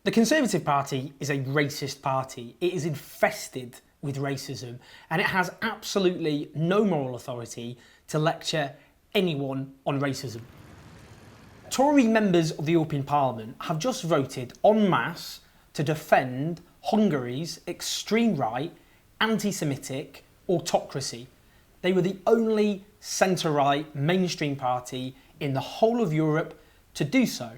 The Conservative Party is a racist party. It is infested with racism, and it has absolutely no moral authority to lecture anyone on racism. Tory members of the European Parliament have just voted en masse to defend Hungary's extreme right, anti-Semitic autocracy. They were the only centre-right mainstream party in the whole of Europe to do so.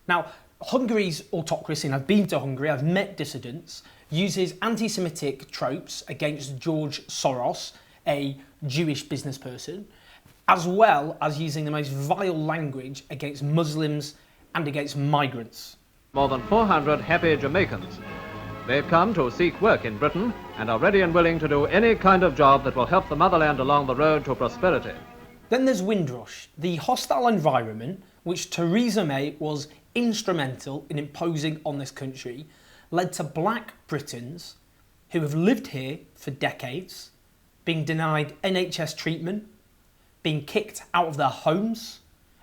Now, Hungary's autocracy, and I've been to Hungary, I've met dissidents, uses anti-Semitic tropes against George Soros, a Jewish business person, as well as using the most vile language against Muslims and against migrants. More than 400 happy Jamaicans. They've come to seek work in Britain and are ready and willing to do any kind of job that will help the motherland along the road to prosperity. Then there's Windrush, the hostile environment which Theresa May was instrumental in imposing on this country, led to black Britons who have lived here for decades, being denied NHS treatment, being kicked out of their homes,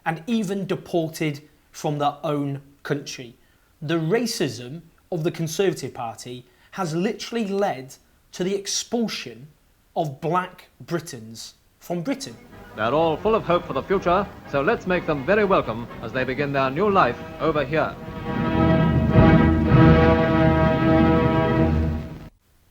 and even deported from their own country. The racism of the Conservative Party has literally led to the expulsion of black Britons from Britain. They're all full of hope for the future, so let's make them very welcome as they begin their new life over here.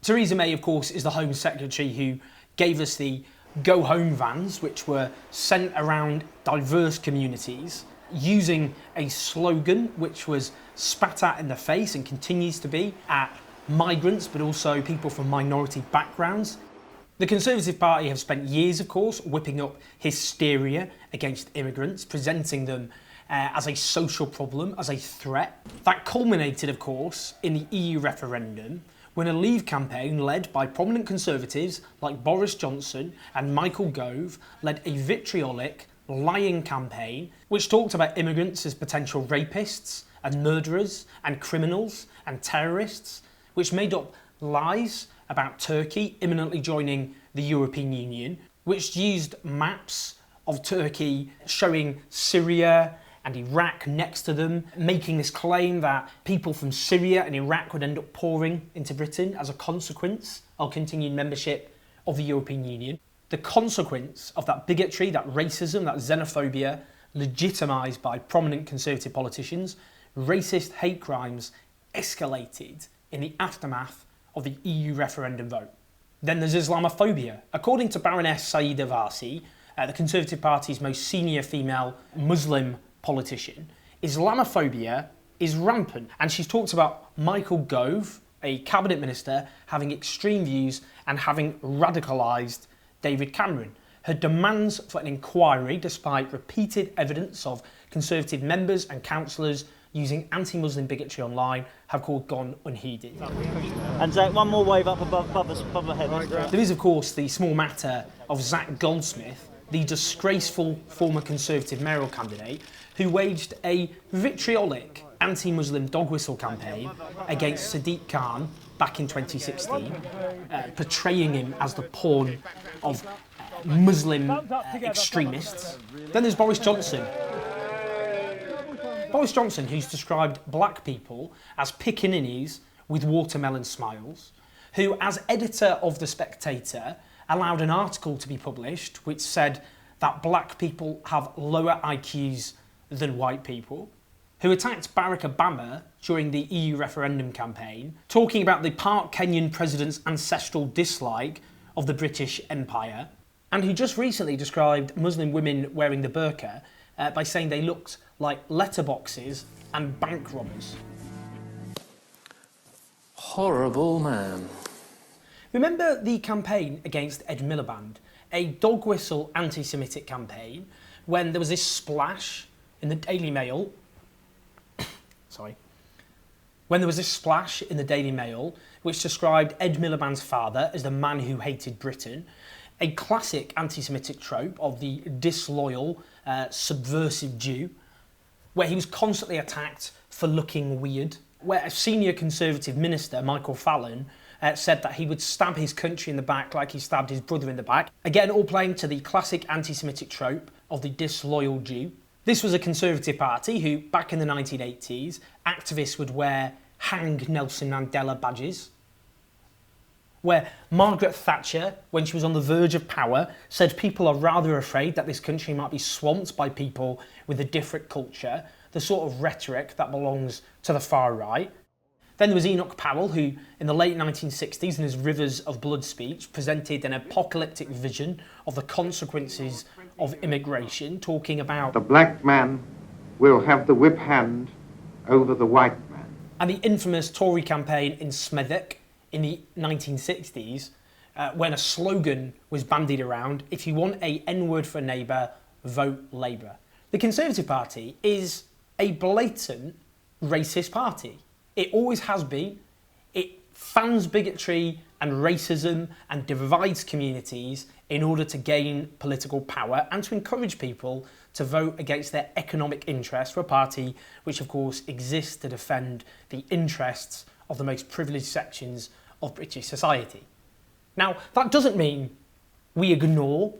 Theresa May, of course, is the Home Secretary who gave us the Go Home vans, which were sent around diverse communities, using a slogan which was spat at in the face and continues to be at migrants, but also people from minority backgrounds. The Conservative Party have spent years, of course, whipping up hysteria against immigrants, presenting them as a social problem, as a threat. That culminated, of course, in the EU referendum, when a Leave campaign led by prominent Conservatives like Boris Johnson and Michael Gove led a vitriolic, lying campaign which talked about immigrants as potential rapists and murderers and criminals and terrorists, which made up lies about Turkey imminently joining the European Union, which used maps of Turkey showing Syria and Iraq next to them, making this claim that people from Syria and Iraq would end up pouring into Britain as a consequence of continued membership of the European Union. The consequence of that bigotry, that racism, that xenophobia, legitimised by prominent Conservative politicians, racist hate crimes escalated in the aftermath of the EU referendum vote. Then there's Islamophobia. According to Baroness Sayeeda Warsi, the Conservative Party's most senior female Muslim politician, Islamophobia is rampant. And she's talked about Michael Gove, a cabinet minister, having extreme views and having radicalised David Cameron. Her demands for an inquiry, despite repeated evidence of Conservative members and councillors using anti-Muslim bigotry online, have gone unheeded. And Zac, one more wave up above my head. There is, of course, the small matter of Zac Goldsmith, the disgraceful former Conservative mayoral candidate who waged a vitriolic anti-Muslim dog whistle campaign against Sadiq Khan back in 2016, portraying him as the pawn of Muslim extremists. Then there's Boris Johnson. Boris Johnson, who's described black people as pickaninnies with watermelon smiles, who, as editor of The Spectator, allowed an article to be published which said that black people have lower IQs than white people, who attacked Barack Obama during the EU referendum campaign, talking about the part Kenyan president's ancestral dislike of the British Empire, and who just recently described Muslim women wearing the burqa by saying they looked like letterboxes and bank robbers. Horrible man. Remember the campaign against Ed Miliband, a dog whistle anti-Semitic campaign, when there was this splash in the Daily Mail which described Ed Miliband's father as the man who hated Britain, a classic anti-Semitic trope of the disloyal, subversive Jew, where he was constantly attacked for looking weird, where a senior Conservative minister, Michael Fallon, said that he would stab his country in the back like he stabbed his brother in the back. Again, all playing to the classic anti-Semitic trope of the disloyal Jew. This was a Conservative party who, back in the 1980s, activists would wear Hang Nelson Mandela badges, where Margaret Thatcher, when she was on the verge of power, said people are rather afraid that this country might be swamped by people with a different culture, the sort of rhetoric that belongs to the far right. Then there was Enoch Powell, who in the late 1960s in his Rivers of Blood speech presented an apocalyptic vision of the consequences of immigration, talking about the black man will have the whip hand over the white man. And the infamous Tory campaign in Smethwick in the 1960s, when a slogan was bandied around, if you want a N-word for neighbour, vote Labour. The Conservative Party is a blatant racist party. It always has been. It fans bigotry and racism and divides communities in order to gain political power and to encourage people to vote against their economic interests for a party which, of course, exists to defend the interests of the most privileged sections of British society. Now, that doesn't mean we ignore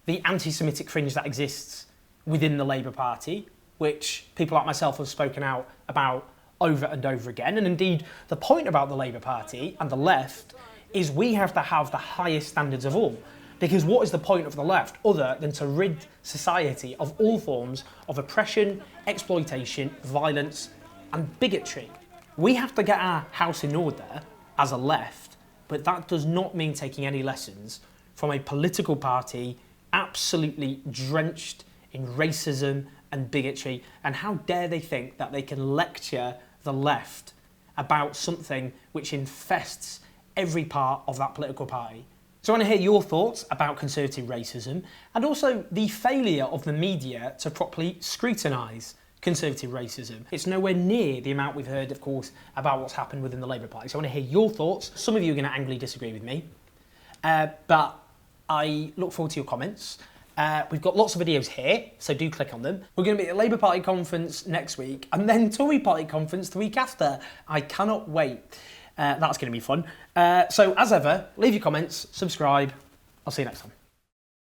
the anti-Semitic fringe that exists within the Labour Party, which people like myself have spoken out about over and over again. And indeed, the point about the Labour Party and the left is we have to have the highest standards of all. Because what is the point of the left other than to rid society of all forms of oppression, exploitation, violence and bigotry? We have to get our house in order as a left, but that does not mean taking any lessons from a political party absolutely drenched in racism and bigotry. And how dare they think that they can lecture the left about something which infests every part of that political party. So I want to hear your thoughts about Conservative racism and also the failure of the media to properly scrutinise Conservative racism. It's nowhere near the amount we've heard, of course, about what's happened within the Labour Party. So I want to hear your thoughts. Some of you are going to angrily disagree with me, but I look forward to your comments. We've got lots of videos here, so do click on them. We're going to be at the Labour Party conference next week and then Tory Party conference the week after. I cannot wait. That's going to be fun. So as ever, leave your comments, subscribe. I'll see you next time.